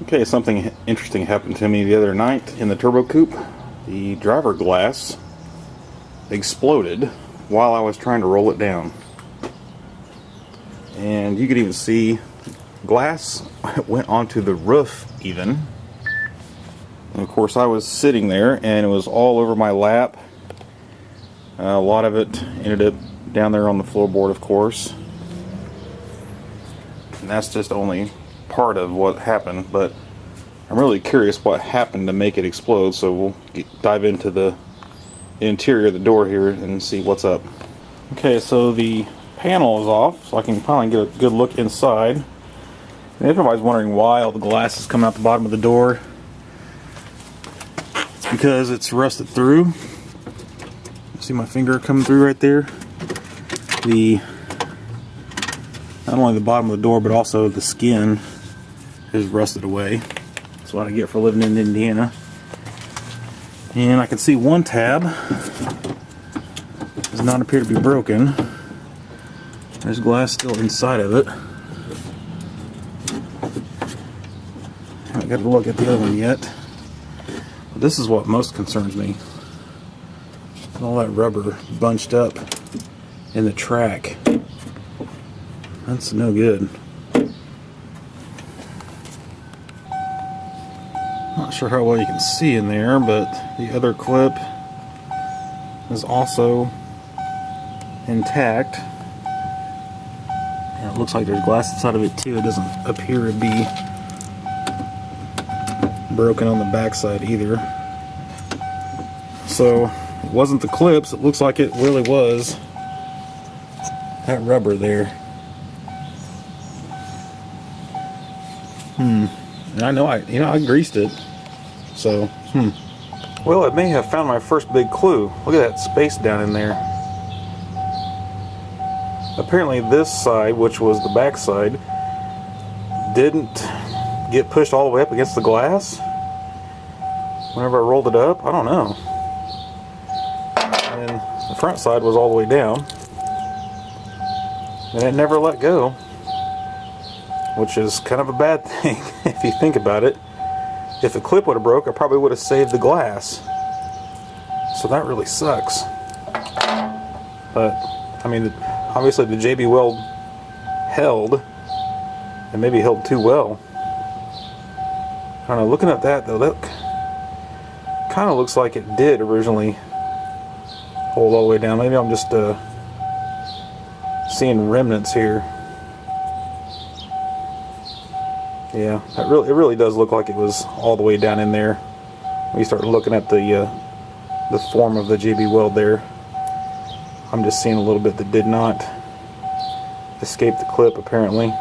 Okay, something interesting happened to me the other night in the TurboCoupe. The driver glass exploded while I was trying to roll it down. And you could even see glass went onto the roof even. And of course I was sitting there and it was all over my lap. A lot of it ended up down there on the floorboard, of course. And that's just only part of what happened, but I'm really curious what happened to make it explode, so we'll dive into the interior of the door here and see what's up. Okay, so the panel is off, so I can finally get a good look inside. And everybody's wondering why all the glass is coming out the bottom of the door. It's because it's rusted through. See my finger coming through right there? Not only the bottom of the door, but also the skin is rusted away. That's what I get for living in Indiana. And I can see one tab does not appear to be broken. There's glass still inside of it. I haven't got to look at the other one yet. But this is what most concerns me. All that rubber bunched up in the track. That's no good. Not sure how well you can see in there, but the other clip is also intact. And it looks like there's glass inside of it too. It doesn't appear to be broken on the backside either. So it wasn't the clips, it looks like it really was that rubber there. And I know I greased it. So, Well, it may have found my first big clue. Look at that space down in there. Apparently this side, which was the back side, didn't get pushed all the way up against the glass whenever I rolled it up. I don't know. And the front side was all the way down. And it never let go. Which is kind of a bad thing if you think about it. If the clip would have broke, I probably would have saved the glass. So that really sucks. But, I mean, obviously the JB Weld held, and maybe held too well. I don't know, looking at that though, that kind of looks like it did originally hold all the way down. Maybe I'm just seeing remnants here. Yeah, it really does look like it was all the way down in there. When you start looking at the form of the JB Weld there, I'm just seeing a little bit that did not escape the clip apparently.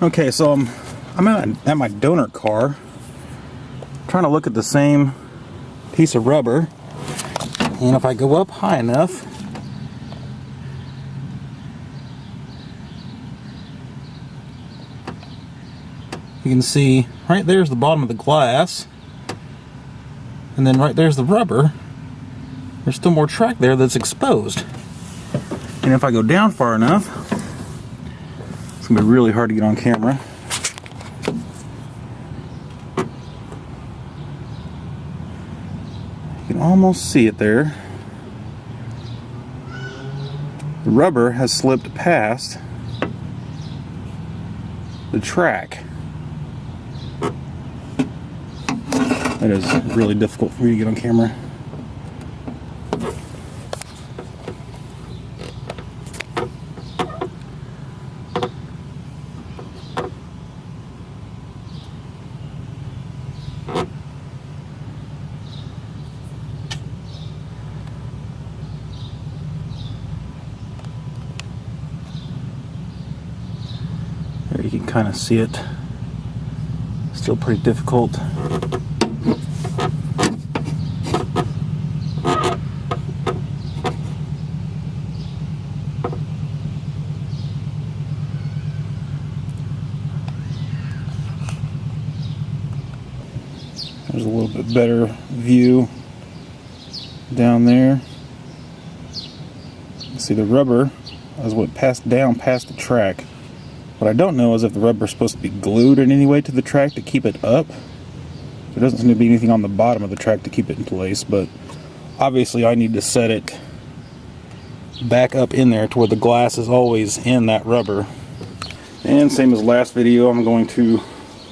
Okay, so I'm at my donor car, trying to look at the same piece of rubber, and if I go up high enough, you can see right there's the bottom of the glass, and then right there's the rubber. There's still more track there that's exposed. And if I go down far enough, it's going to be really hard to get on camera. You can almost see it there. The rubber has slipped past the track. That is really difficult for me to get on camera. There you can kind of see it. Still pretty difficult. There's a little bit better view down there. You see the rubber as what passed down past the track. What I don't know is if the rubber is supposed to be glued in any way to the track to keep it up. There doesn't seem to be anything on the bottom of the track to keep it in place, but obviously I need to set it back up in there to where the glass is always in that rubber. And same as last video, I'm going to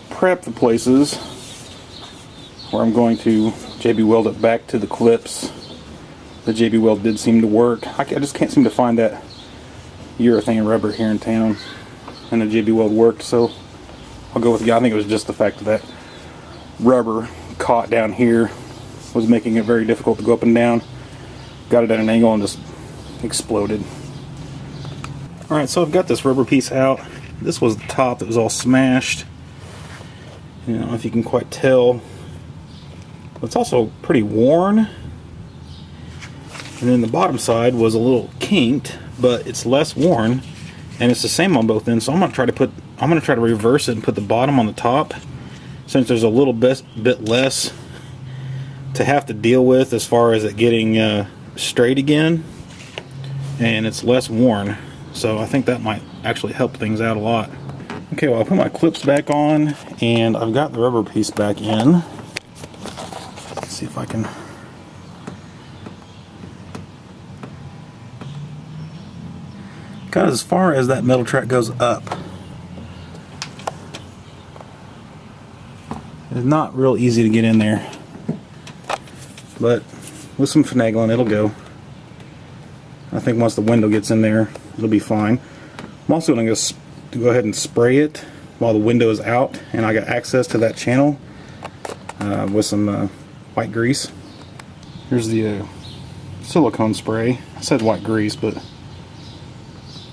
prep the places where I'm going to JB weld it back to the clips. The JB weld did seem to work. I just can't seem to find that urethane rubber here in town, and the JB weld worked, so I'll go with I think it was just the fact that rubber caught down here was making it very difficult to go up and down. Got it at an angle and just exploded. Alright, so I've got this rubber piece out. This was the top that was all smashed. I don't know if you can quite tell. But it's also pretty worn. And then the bottom side was a little kinked, but it's less worn, and it's the same on both ends. So I'm gonna try to reverse it and put the bottom on the top, since there's a little bit less to have to deal with as far as it getting straight again, and it's less worn. So I think that might actually help things out a lot. Okay, well, I put my clips back on, and I've got the rubber piece back in. Let's see if I can. Because as far as that metal track goes up, it's not real easy to get in there, but with some finagling it'll go. I think once the window gets in there, it'll be fine. I'm also going to go ahead and spray it while the window is out, and I got access to that channel with some white grease. Here's the silicone spray. I said white grease, but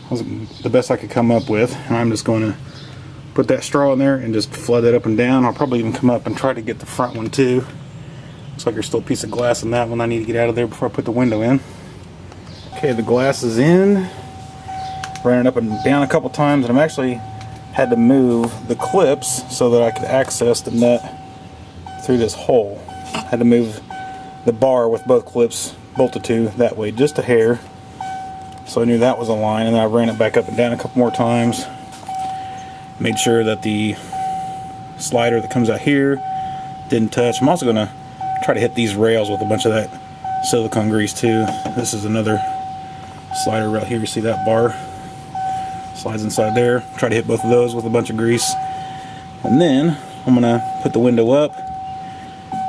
was the best I could come up with, and I'm just going to put that straw in there and just flood it up and down. I'll probably even come up and try to get the front one too. Looks like there's still a piece of glass in that one. I need to get out of there before I put the window in. Okay, the glass is in. Ran it up and down a couple times, and I've actually had to move the clips so that I could access the nut through this hole. I had to move the bar with both clips bolted to that way just a hair. So I knew that was a line, and then I ran it back up and down a couple more times. Made sure that the slider that comes out here didn't touch. I'm also going to try to hit these rails with a bunch of that silicone grease too. This is another slider right here. You see that bar? Slides inside there. Try to hit both of those with a bunch of grease. And then I'm going to put the window up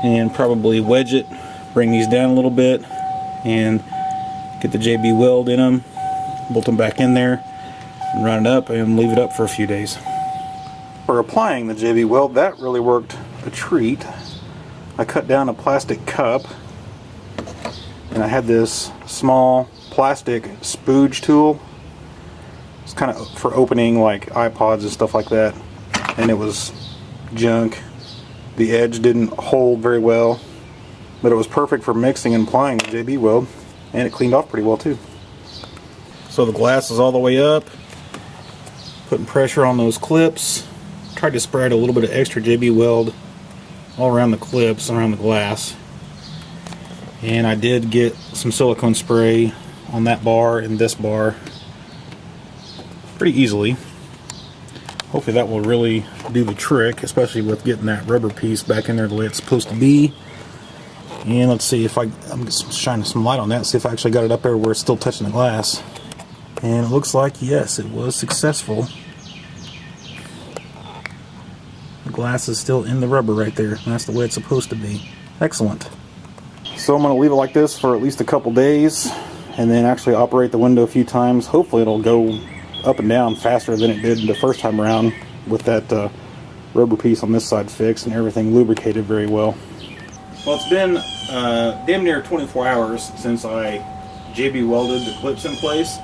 and probably wedge it, bring these down a little bit, and get the JB weld in them, bolt them back in there, and run it up and leave it up for a few days. For applying the JB weld, that really worked a treat. I cut down a plastic cup, and I had this small plastic spooge tool. It's kind of for opening like iPods and stuff like that, and it was junk. The edge didn't hold very well, but it was perfect for mixing and applying the JB weld. And it cleaned off pretty well too. So the glass is all the way up. Putting pressure on those clips. Tried to spread a little bit of extra JB weld all around the clips, around the glass. And I did get some silicone spray on that bar and this bar pretty easily. Hopefully that will really do the trick, especially with getting that rubber piece back in there the way it's supposed to be. And let's see if I'm just shining some light on that, see if I actually got it up there where it's still touching the glass. And it looks like, yes, it was successful. The glass is still in the rubber right there, and that's the way it's supposed to be. Excellent. So I'm going to leave it like this for at least a couple days, and then actually operate the window a few times. Hopefully it'll go up and down faster than it did the first time around with that rubber piece on this side fixed and everything lubricated very well. Well, it's been damn near 24 hours since I JB welded the clips in place,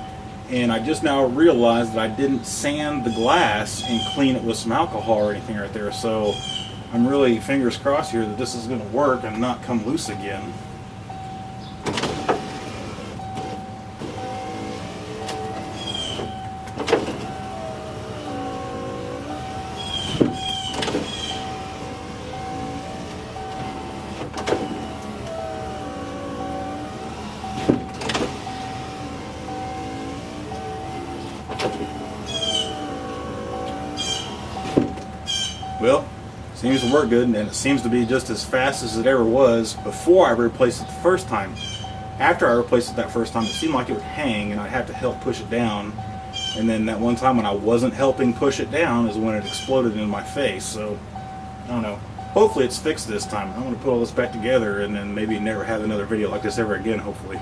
and I just now realized that I didn't sand the glass and clean it with some alcohol or anything right there. So I'm really fingers crossed here that this is going to work and not come loose again. Well, seems to work good, and it seems to be just as fast as it ever was before I replaced it the first time. After I replaced it that first time, it seemed like it would hang and I'd have to help push it down. And then that one time when I wasn't helping push it down is when it exploded in my face. So, I don't know. Hopefully it's fixed this time. I'm going to put all this back together and then maybe never have another video like this ever again, hopefully.